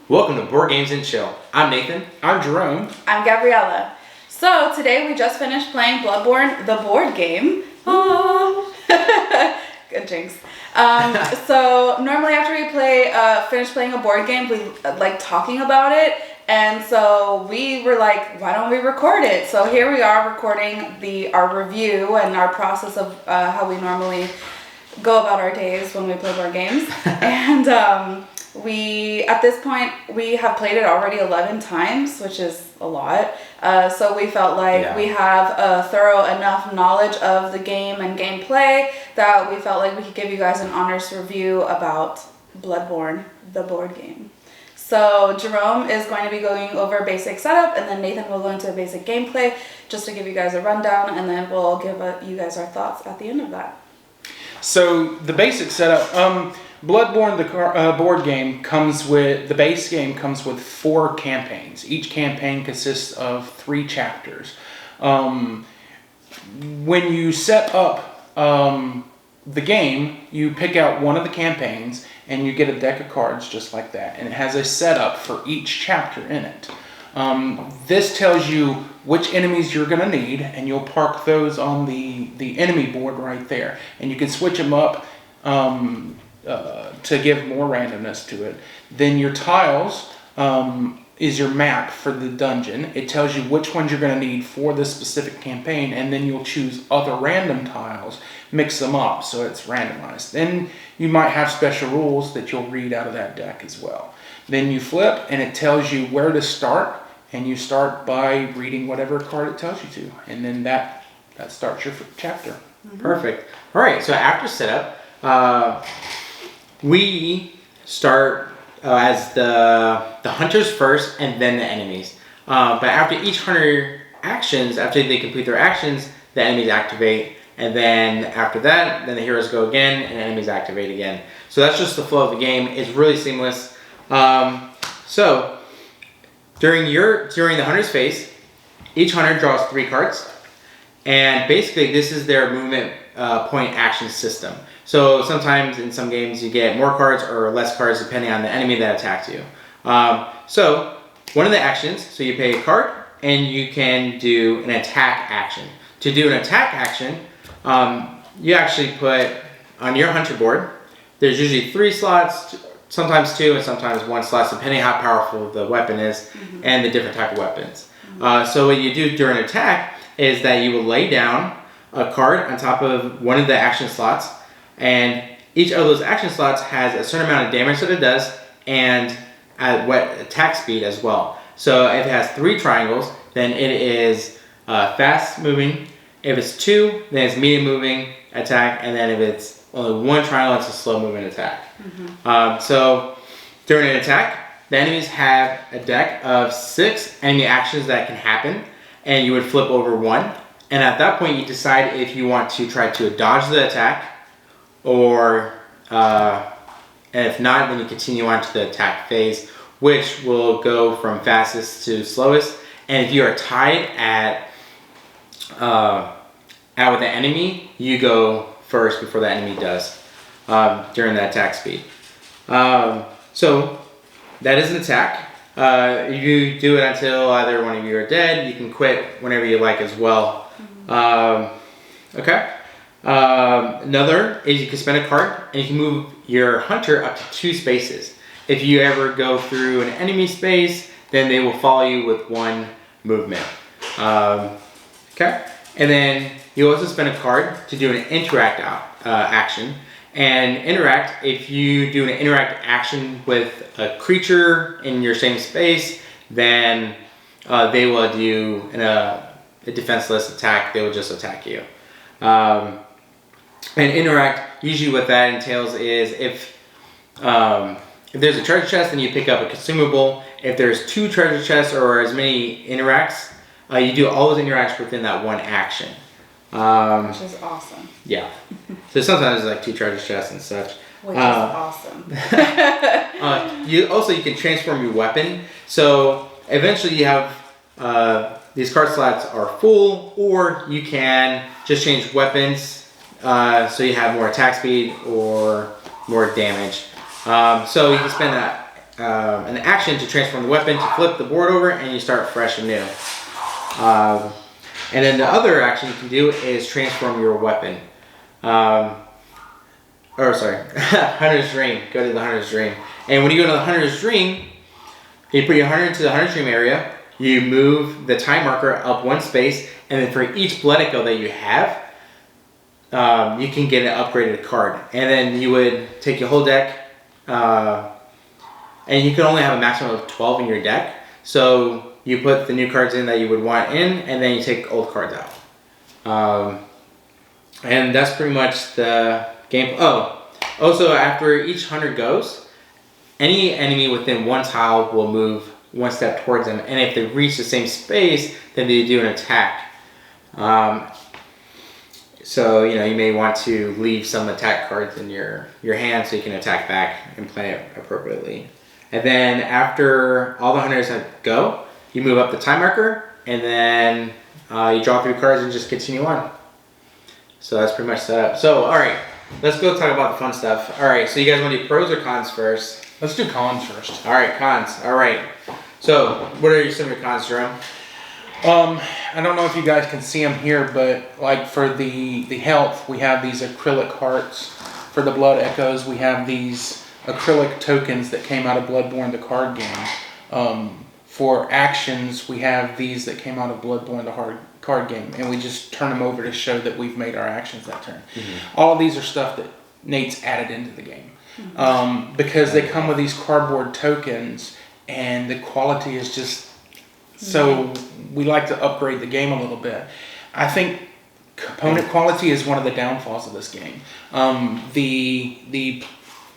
Welcome to Board Games and Chill. I'm Nathan. I'm Jerome. I'm Gabriella. So today we just finished playing Bloodborne, the board game. Good jinx. So normally after we finish playing a board game, we like talking about it. And so we were like, why don't we record it? So here we are recording our review and our process of how we normally go about our days when we play board games. And at this point, we have played it already 11 times, which is a lot. So we felt like we have a thorough enough knowledge of the game and gameplay that we felt like we could give you guys an honest review about Bloodborne, the board game. So Jerome is going to be going over basic setup, and then Nathan will go into basic gameplay just to give you guys a rundown, and then we'll give you guys our thoughts at the end of that. So the basic setup, Bloodborne, the board game, the base game comes with 4 campaigns. Each campaign consists of 3 chapters. When you set up the game, you pick out one of the campaigns and you get a deck of cards just like that. And it has a setup for each chapter in it. This tells you which enemies you're going to need, and you'll park those on the enemy board right there. And you can switch them up to give more randomness to it. Then your tiles is your map for the dungeon. It tells you which ones you're going to need for this specific campaign, and then you'll choose other random tiles, mix them up so it's randomized. Then you might have special rules that you'll read out of that deck as well. Then you flip, and it tells you where to start, and you start by reading whatever card it tells you to, and then that starts your chapter. Mm-hmm. Perfect. All right, so after setup, we start as the hunters first, and then the enemies. But after each hunter actions, after they complete their actions, the enemies activate, and then after that, then the heroes go again, and the enemies activate again. So that's just the flow of the game. It's really seamless. So during the hunter's phase, each hunter draws 3 cards, and basically this is their movement point action system. So sometimes in some games you get more cards or less cards depending on the enemy that attacks you. So one of the actions, so you pay a card and you can do an attack action. To do an attack action, you actually put on your hunter board, there's usually 3 slots, sometimes 2 and sometimes 1 slot, depending how powerful the weapon is and the different type of weapons. So what you do during attack is that you will lay down a card on top of one of the action slots, and each of those action slots has a certain amount of damage that it does and at what attack speed as well. So if it has 3 triangles, then it is fast moving. If it's 2, then it's medium moving attack, and then if it's only 1 triangle, it's a slow moving attack. So during an attack, the enemies have a deck of 6 enemy actions that can happen, and you would flip over 1. And at that point, you decide if you want to try to dodge the attack, or and if not, then you continue on to the attack phase, which will go from fastest to slowest. And if you are tied at with the enemy, you go first before the enemy does during the attack speed. So that is an attack. You do it until either one of you are dead. You can quit whenever you like as well. Okay. Another is you can spend a card and you can move your hunter up to 2 spaces. If you ever go through an enemy space, then they will follow you with 1 movement. Okay. And then you also spend a card to do an interact action. And interact, if you do an interact action with a creature in your same space, then they will do a defenseless attack. They will just attack you. And interact, usually what that entails is if there's a treasure chest, then you pick up a consumable. If there's 2 treasure chests or as many interacts, you do all those interacts within that 1 action. Which is awesome. Yeah. So sometimes it's like 2 treasure chests and such. Which is awesome. You can transform your weapon. So eventually you have these card slots are full, or you can just change weapons so you have more attack speed or more damage. So you can spend an action to transform the weapon to flip the board over, and you start fresh and new. And then the other action you can do is transform your weapon. Hunter's Dream. Go to the Hunter's Dream. And when you go to the Hunter's Dream, you put your hunter into the Hunter's Dream area, you move the time marker up one space, and then for each blood echo that you have, you can get an upgraded card. And then you would take your whole deck, and you can only have a maximum of 12 in your deck. So you put the new cards in that you would want in, and then you take old cards out. And that's pretty much the game. Oh, also after each hunter goes, any enemy within one tile will move one step towards them, and if they reach the same space, then they do an attack. So you may want to leave some attack cards in your hand so you can attack back and play it appropriately. And then after all the hunters go, you move up the time marker, and then you draw 3 cards and just continue on. So that's pretty much set up. So all right, let's go talk about the fun stuff. All right, so you guys want to do pros or cons first? Let's do cons first. All right, cons. All right. So what are some of your cons, Jerome? I don't know if you guys can see them here, but like for the health, we have these acrylic hearts. For the blood echoes, we have these acrylic tokens that came out of Bloodborne, the card game. For actions, we have these that came out of Bloodborne, the card game, and we just turn them over to show that we've made our actions that turn. All of these are stuff that Nate's added into the game. Because they come with these cardboard tokens, and the quality is just so we like to upgrade the game a little bit. I think component quality is one of the downfalls of this game. The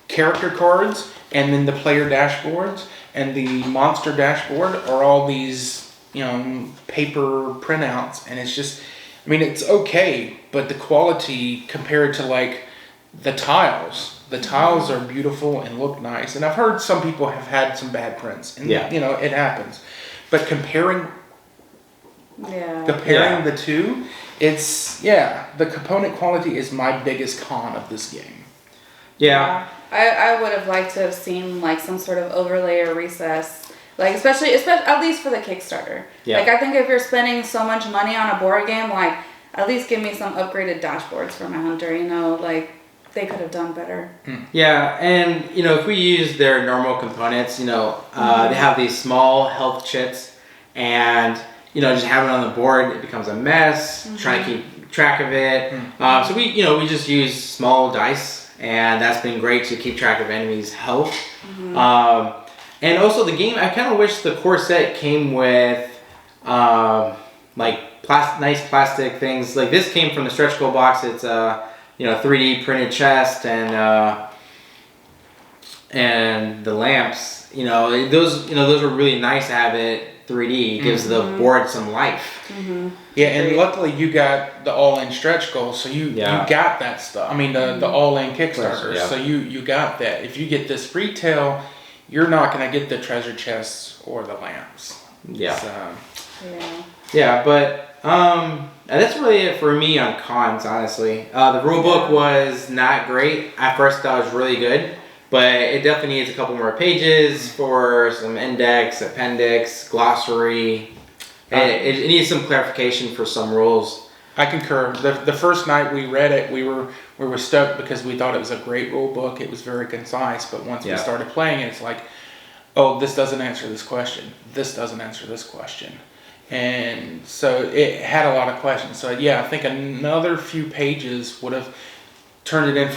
character cards and then the player dashboards and the monster dashboard are all these paper printouts, and it's just, I mean, it's okay, but the quality compared to like the tiles are beautiful and look nice, and I've heard some people have had some bad prints, and it happens. But comparing the two, it's the component quality is my biggest con of this game. Yeah. I would have liked to have seen like some sort of overlay or recess, like especially at least for the Kickstarter. Yeah. Like I think if you're spending so much money on a board game, like at least give me some upgraded dashboards for my hunter. Like they could have done better. Yeah, and if we use their normal components, they have these small health chits, and just having it on the board, it becomes a mess. Trying to keep track of it. So we just use small dice, and that's been great to keep track of enemies' health. And also the game, I kind of wish the core set came with like nice plastic things. Like this came from the stretch goal box. It's 3D printed chest and the lamps. Those are really nice to have it 3D. It gives the board some life. Yeah, and luckily you got the all-in stretch goal, so you got that stuff. I mean the all-in Kickstarter, so you got that. If you get this retail, you're not going to get the treasure chests or the lamps. Yeah. So. Yeah, but that's really it for me on cons, honestly. The rulebook was not great. At first I thought it was really good, but it definitely needs a couple more pages for some index, appendix, glossary. It needs some clarification for some rules. I concur. The first night we read it, we were stoked because we thought it was a great rule book. It was very concise, but once we started playing it, it's like, oh, this doesn't answer this question. This doesn't answer this question. And so it had a lot of questions. So I think another few pages would have turned it in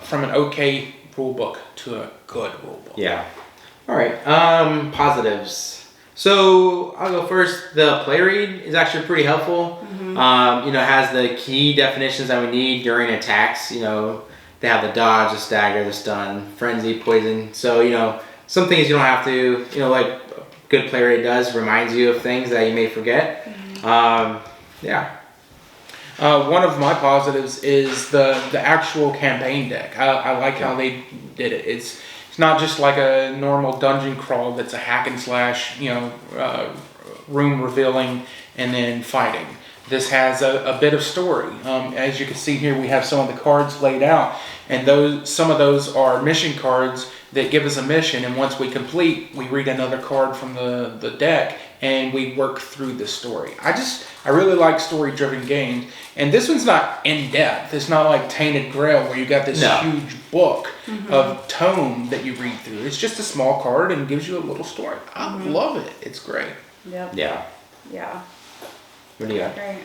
from an okay rule book to a good rule book. Yeah. All right. Positives. So I'll go first. The play read is actually pretty helpful. It has the key definitions that we need during attacks. They have the dodge, the stagger, the stun, frenzy, poison. So some things you don't have to. Like good play read does, reminds you of things that you may forget. One of my positives is the actual campaign deck. I like how they did it. It's not just like a normal dungeon crawl that's a hack and slash, room revealing and then fighting. This has a bit of story. As you can see here, we have some of the cards laid out, and some of those are mission cards that give us a mission, and once we complete, we read another card from the deck, and we work through the story. I really like story-driven games, and this one's not in-depth. It's not like Tainted Grail where you got this huge book of tome that you read through. It's just a small card and gives you a little story. I love it. It's great. Yep. Yeah. Yeah. What do you got? Great.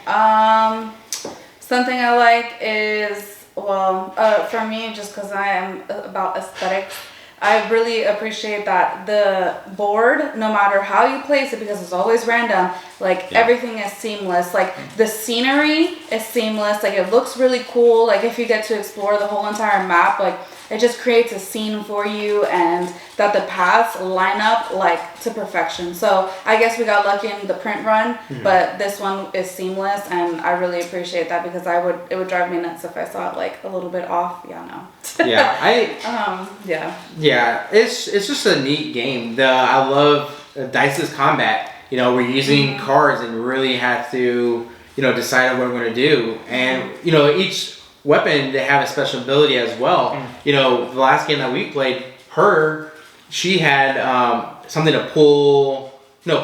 Something I like is, well, for me, just because I am about aesthetics, I really appreciate that the board, no matter how you place it, because it's always random, like everything is seamless. Like the scenery is seamless. Like it looks really cool. Like if you get to explore the whole entire map, like it just creates a scene for you, and that the paths line up like to perfection. So I guess we got lucky in the print run, but this one is seamless, and I really appreciate that because it would drive me nuts if I saw it like a little bit off. Yeah, no. Yeah, it's just a neat game. I love Dice's combat. You know, we're using cards and really have to, decide on what we're going to do. And, each weapon, they have a special ability as well. The last game that we played, she had something to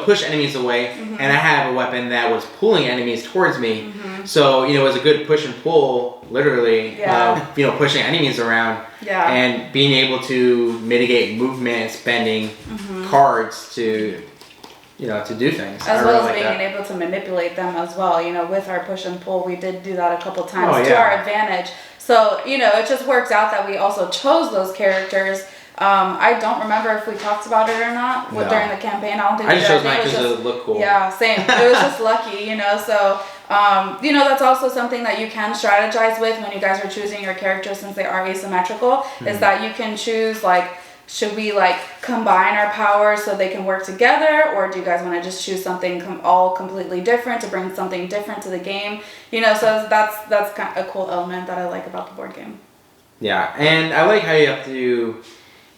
push enemies away. And I have a weapon that was pulling enemies towards me. So, it was a good push and pull, literally, pushing enemies around. Yeah. And being able to mitigate movement and spending cards to do things. As well as being able to manipulate them as well. With our push and pull, we did do that a couple times to our advantage. So, it just works out that we also chose those characters. I don't remember if we talked about it or not during the campaign. I don't think I just chose mine because it looked cool. Yeah, same. It was just lucky, So, that's also something that you can strategize with when you guys are choosing your characters, since they are asymmetrical, is that you can choose, should we combine our powers so they can work together, or do you guys want to just choose something all completely different to bring something different to the game? So that's kind of a cool element that I like about the board game. Yeah, and I like how you have to.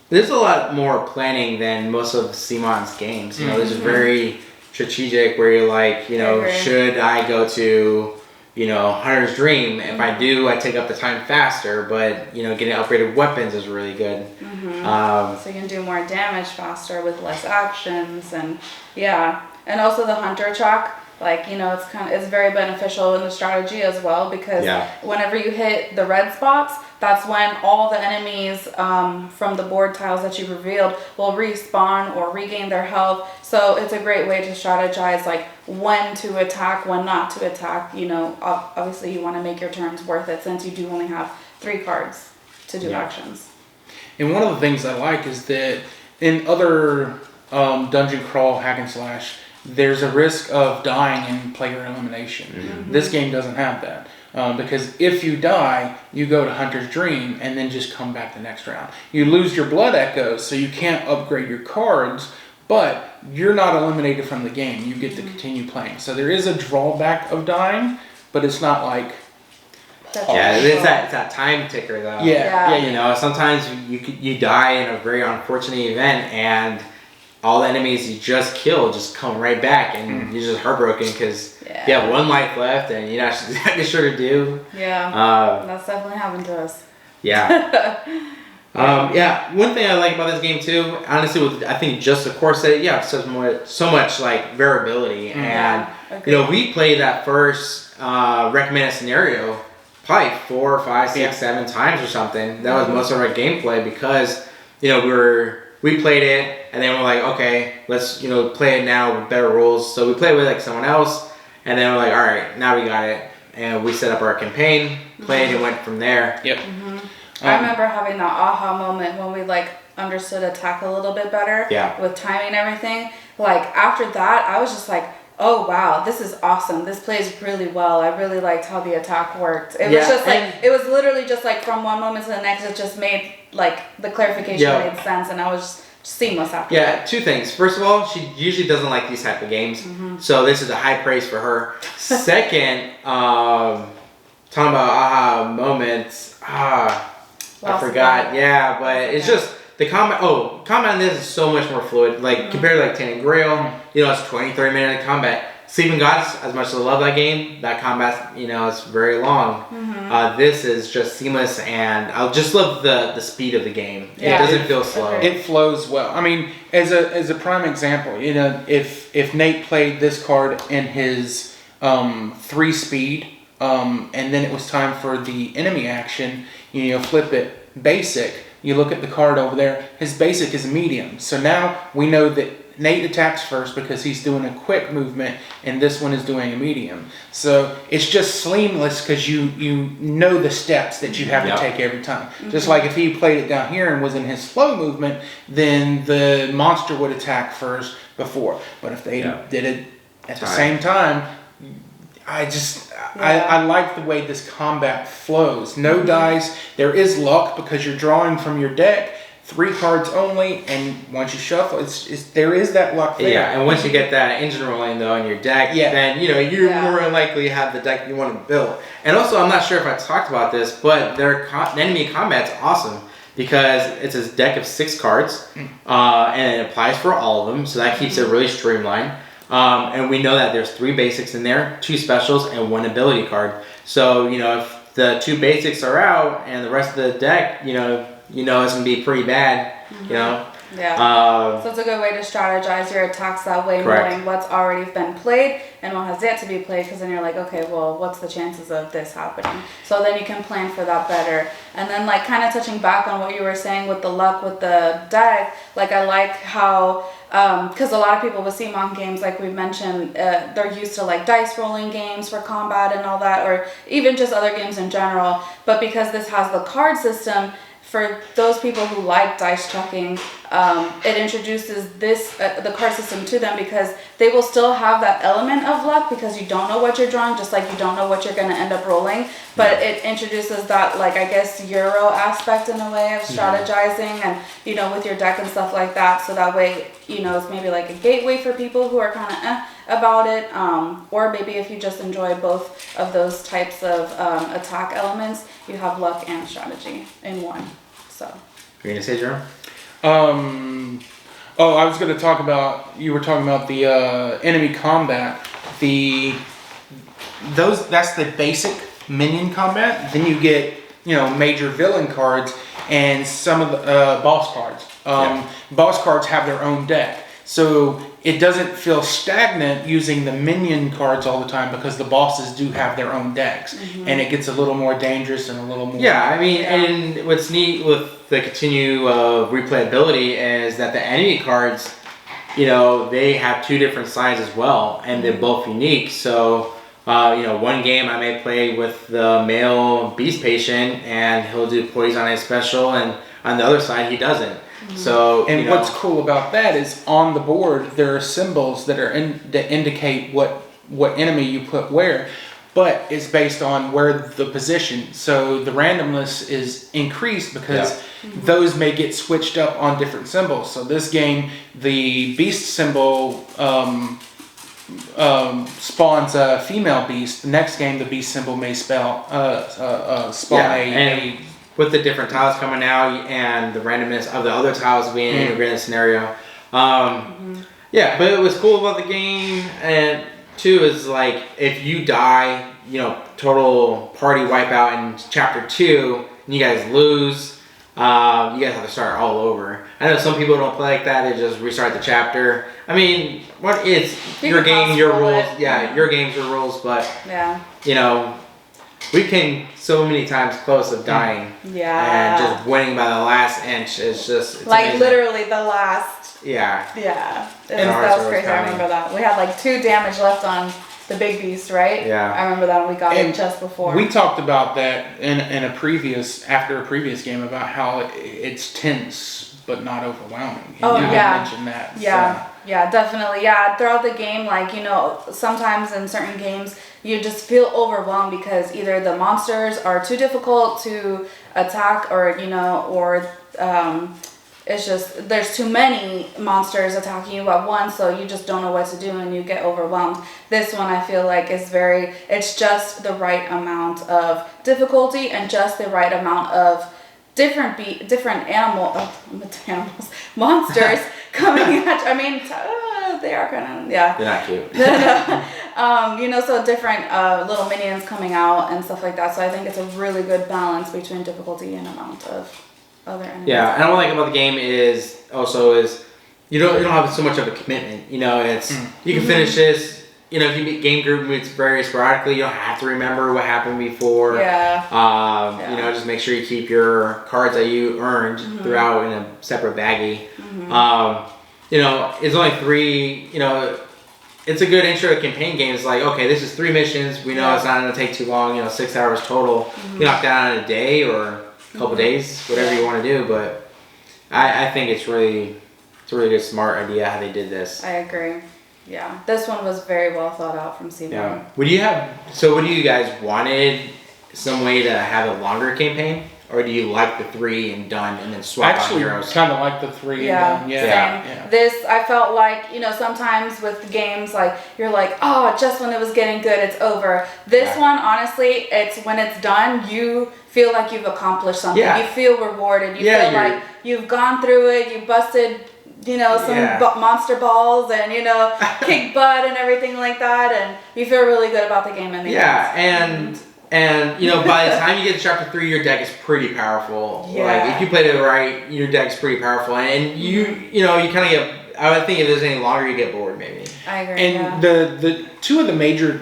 There's a lot more planning than most of CMON's games. This is very strategic, where you're like, should I go to, Hunter's Dream? If I do, I take up the time faster, but, getting upgraded weapons is really good. So you can do more damage faster with less actions, and and also the Hunter track. It's very beneficial in the strategy as well, because whenever you hit the red spots, that's when all the enemies from the board tiles that you revealed will respawn or regain their health. So it's a great way to strategize when to attack, when not to attack. Obviously you want to make your turns worth it, since you do only have 3 cards to do actions. And one of the things I like is that in other dungeon crawl hack and slash, there's a risk of dying in player elimination. This game doesn't have that. Because if you die, you go to Hunter's Dream and then just come back the next round. You lose your blood echoes, so you can't upgrade your cards, but you're not eliminated from the game. You get to continue playing. So there is a drawback of dying, but it's not like... it's that time ticker, though. Yeah. Sometimes you die in a very unfortunate event, and all the enemies you just killed just come right back, and you're just heartbroken because you have 1 life left, and you're not exactly sure to do. Yeah, that's definitely happened to us. Yeah. One thing I like about this game too, honestly, I think just the core set, so much variability, and we played that first recommended scenario probably 4, 5, 6, 7 times or something. That was most of our gameplay, because we played it, and then we're like, okay, let's play it now with better rules. So we played with someone else, and then we're like, all right, now we got it, and we set up our campaign, played, and went from there. Yep. I remember having that aha moment when we understood attack a little bit better. With timing and everything. After that, I was just like, oh wow, this is awesome. This plays really well. I really liked how the attack worked. It was just it was literally just from one moment to the next, it just made the clarification made sense, and I was just seamless after that. 2 things. First of all, she usually doesn't like these type of games, so this is a high praise for her. Second, talking about aha moments, I forgot. Yeah, but it's just the combat. Combat in this is so much more fluid. Compared to Tainted Grail, it's 20-30 minute combat. Sleeping Gods, as much as I love that game, that combat, is very long. This is just seamless, and I just love the speed of the game. Yeah. It doesn't feel slow. It flows well. I mean, as a prime example, if Nate played this card in his 3 speed, and then it was time for the enemy action, flip it basic. You look at the card over there. His basic is medium. So now we know that Nate attacks first because he's doing a quick movement, and this one is doing a medium. So it's just seamless because you know the steps that you have to take every time. Just like if he played it down here and was in his slow movement, then the monster would attack first before. But if they did it at the same time, I like the way this combat flows. No dice. There is luck because you're drawing from your deck. 3 cards only, and once you shuffle, there is that luck there. Yeah, and once you get that engine rolling though in your deck, then you're more than likely to have the deck you want to build. And also, I'm not sure if I talked about this, but their enemy combat's awesome because it's a deck of 6 cards, and it applies for all of them, so that keeps it really streamlined. And we know that there's 3 basics in there, 2 specials, and 1 ability card. So if the 2 basics are out and the rest of the deck, it's gonna be pretty bad. Yeah. So it's a good way to strategize your attacks that way, knowing what's already been played and what has yet to be played, because then you're like, okay, well, what's the chances of this happening? So then you can plan for that better. And then like kind of touching back on what you were saying with the luck with the deck, like I like how, because a lot of people with CMON games, like we mentioned, they're used to like dice rolling games for combat and all that, or even just other games in general. But because this has the card system, for those people who like dice chucking, it introduces the card system to them, because they will still have that element of luck because you don't know what you're drawing, just like you don't know what you're going to end up rolling. But it introduces that, like, I guess, Euro aspect in a way of strategizing and, with your deck and stuff like that. So that way, it's maybe like a gateway for people who are kind of about it. Or maybe if you just enjoy both of those types of attack elements, you have luck and strategy in one. So. You're going to say, Jerome? I was going to talk about, you were talking about the enemy combat. That's the basic minion combat. Then you get, major villain cards and some of the boss cards. Boss cards have their own deck. So it doesn't feel stagnant using the minion cards all the time because the bosses do have their own decks. And it gets a little more dangerous and a little more... And what's neat with the replayability is that the enemy cards, they have 2 different sides as well, and they're both unique. So, one game I may play with the male beast patient, and he'll do poison on his special, and on the other side he doesn't. So, what's cool about that is on the board there are symbols that that indicate what enemy you put where, but it's based on where the position. So the randomness is increased because those may get switched up on different symbols. So this game, the beast symbol spawns a female beast. The next game, the beast symbol may spawn a with the different tiles coming out and the randomness of the other tiles being integrated in the scenario. But it was cool about the game, and 2 is like, if you die, total party wipeout in chapter 2, and you guys lose, you guys have to start all over. I know some people don't play like that, they just restart the chapter. I mean, it's your game, your rules. Your game's your rules, but, we came so many times close of dying. And just winning by the last inch is just... like amazing. literally the last... Yeah. That was crazy. I remember that. We had like 2 damage left on the big beast, right? Yeah. I remember that we got it just before. We talked about that after a previous game about how it's tense but not overwhelming. You mentioned that. Yeah, definitely. Yeah, throughout the game, like, sometimes in certain games, you just feel overwhelmed because either the monsters are too difficult to attack or, it's just, there's too many monsters attacking you at once, so you just don't know what to do and you get overwhelmed. This one I feel like is it's just the right amount of difficulty and just the right amount of different monsters coming at you. I mean, they are kind of, yeah. They're not cute. You know, so different little minions coming out and stuff like that. So I think it's a really good balance between difficulty and amount of other enemies. Yeah, and what I like about the game is you don't have so much of a commitment. You know, it's you can finish this. You know, if you meet game group meets very sporadically, you don't have to remember what happened before. Yeah. You know, just make sure you keep your cards that you earned throughout in a separate baggie. You know, it's only 3. You know, it's a good intro to campaign game. It's like, okay, this is 3 missions. We know it's not going to take too long. You know, 6 hours total. You knock that out in a day or a couple days, whatever you want to do. But I think it's a really good, smart idea how they did this. I agree. Yeah, this one was very well thought out from CMON. Yeah. What do you guys wanted some way to have a longer campaign? Or do you like the 3 and done and then swap out heroes? Kind of like the 3 and done. Yeah. This, I felt like, you know, sometimes with games, like, you're like, oh, just when it was getting good, it's over. This one, honestly, it's when it's done, you feel like you've accomplished something. Yeah. You feel rewarded. You feel like you've gone through it, you busted, you know, some monster balls and, you know, kick butt and everything like that. And you feel really good about the game in the end. And you know, by the time you get to chapter 3, your deck is pretty powerful. Yeah. Like if you played it right, your deck's pretty powerful. And you know, you kind of get. I would think if there's any longer, you get bored maybe. I agree. And the 2 of the major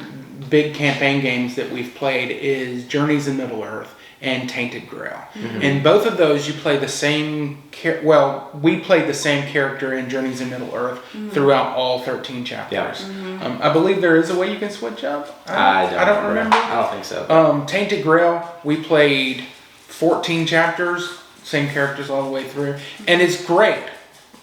big campaign games that we've played is Journeys in Middle Earth and Tainted Grail. And both of those, you play the same. We played the same character in Journeys in Middle Earth throughout all 13 chapters. I believe there is a way you can switch up. I don't remember. I don't think so. Tainted Grail, we played 14 chapters, same characters all the way through, and it's great.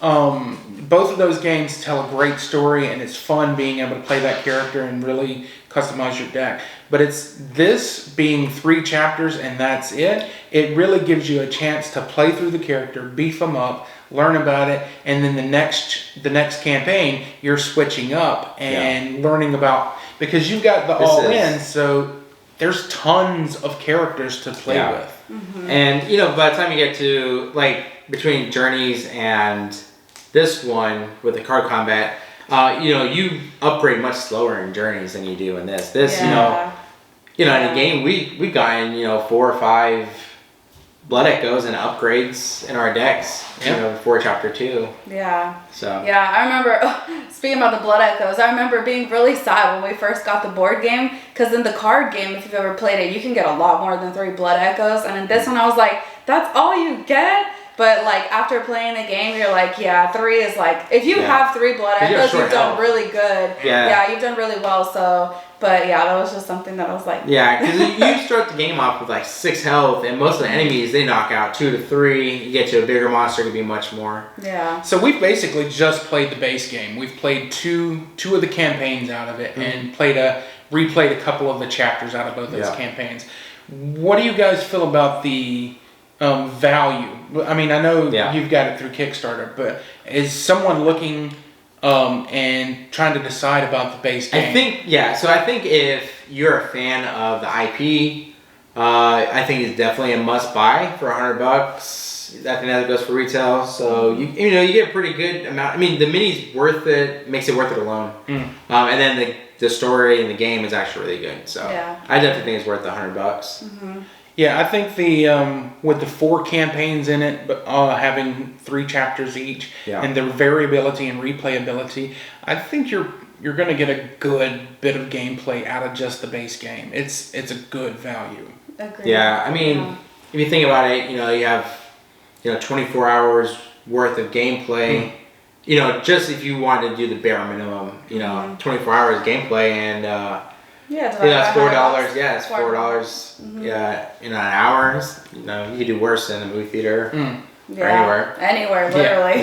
Both of those games tell a great story, and it's fun being able to play that character and really customize your deck. But it's this being 3 chapters and that's it. It really gives you a chance to play through the character, beef them up, learn about it, and then the next campaign you're switching up and learning about, because you've got the all-in, so there's tons of characters to play with. And you know, by the time you get to like between Journeys and this one with the card combat, you know, you upgrade much slower in Journeys than you do in this. You know, in a game we've gotten, you know, 4 or 5 Blood Echoes and upgrades in our decks, you know, before chapter 2. Yeah. So. Yeah, I remember, speaking about the Blood Echoes, I remember being really sad when we first got the board game, because in the card game, if you've ever played it, you can get a lot more than 3 Blood Echoes, and in this one I was like, that's all you get? But like after playing the game, you're like, yeah, 3 is like, if you have 3 Blood Echoes, you've done really good. Yeah, you've done really well. So, but yeah, that was just something that I was like. Yeah, because you start the game off with like 6 health, and most of the enemies, they knock out 2 to 3. You get to a bigger monster, it could be much more. Yeah. So we've basically just played the base game. We've played two of the campaigns out of it, and replayed a couple of the chapters out of both those campaigns. What do you guys feel about the value? I mean, I know you've got it through Kickstarter, but is someone looking and trying to decide about the base game? I think if you're a fan of the IP, I think it's definitely a must buy for $100. I think that goes for retail. So you know, you get a pretty good amount. I mean, the mini's worth it, makes it worth it alone. And then the story in the game is actually really good. So I definitely think it's worth the $100. Yeah, I think the with the 4 campaigns in it, but having 3 chapters each, and the variability and replayability, I think you're going to get a good bit of gameplay out of just the base game. It's a good value. Agreed. Yeah, I mean, if you think about it, you know, you have 24 hours worth of gameplay. You know, just if you wanted to do the bare minimum, 24 hours gameplay and. That's $4. Yeah, it's $4. Yeah, in an hour. You know, you could do worse in a movie theater or anywhere. Anywhere, literally.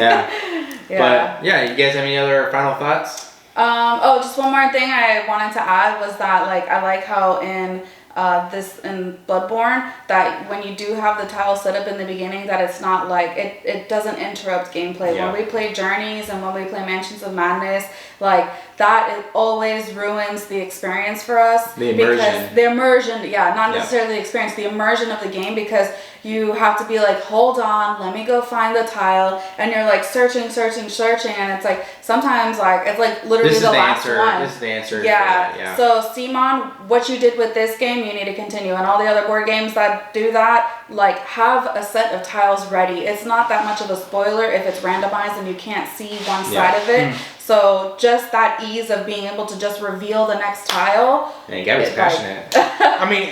But you guys have any other final thoughts? Just one more thing I wanted to add was that like I like how in Bloodborne that when you do have the tile set up in the beginning, that it's not like it doesn't interrupt gameplay. When we play Journeys and when we play Mansions of Madness, like that, it always ruins the experience for us. The immersion. Because the immersion, not necessarily the experience, the immersion of the game, because you have to be like, hold on, let me go find the tile, and you're like searching, and it's like sometimes like it's like literally This is the the last answer. one. This is the answer. Yeah. For that, yeah. So CMON, what you did with this game, you need to continue, and all the other board games that do that, like have a set of tiles ready. It's not that much of a spoiler if it's randomized and you can't see one side of it. So just that ease of being able to just reveal the next tile. And Gabby's passionate. I mean,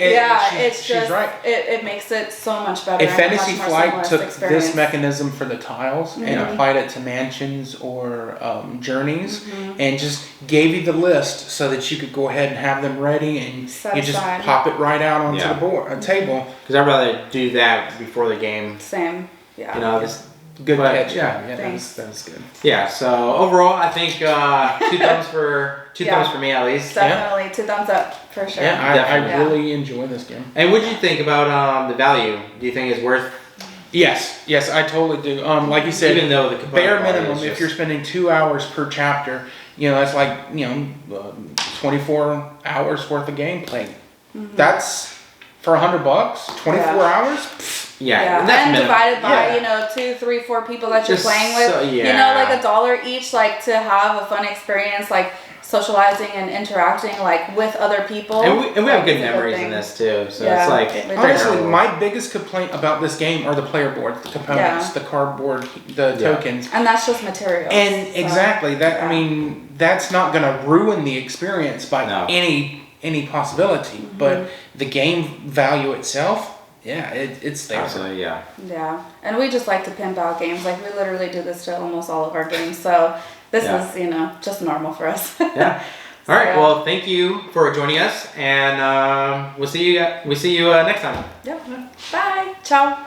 she's just, right. It makes it so much better. If and a Fantasy much more Flight seamless took experience. this mechanism for the tiles and applied it to mansions or journeys and just gave you the list so that you could go ahead and have them ready and you just pop it right out onto the board, a table. Because I'd rather do that before the game. Same. Yeah. You know, this. Good catch. Yeah, that was good. Yeah. So overall, I think 2 thumbs for thumbs for me at least. Definitely 2 thumbs up for sure. Yeah, I really enjoy this game. And what do you think about the value? Do you think it's worth? Yes, I totally do. Like you said, even though the bare minimum, if you're spending 2 hours per chapter, that's like 24 hours worth of gameplay. That's for $100. 24 hours. Yeah, and divided by 2, 3, 4 people that you're playing with. So, like $1 each, like to have a fun experience, like socializing and interacting like with other people. And we have good memories in this too. So it's like honestly, my biggest complaint about this game are the player board, the components, the cardboard, the tokens, and that's just materials. And exactly that. I mean, that's not going to ruin the experience by any possibility, but the game value itself. Yeah, it's there. Absolutely, yeah. Yeah, and we just like to pimp out games. Like we literally do this to almost all of our games. So this is, just normal for us. Yeah. All right. Well, thank you for joining us, and we'll see you next time. Yep. Bye. Ciao.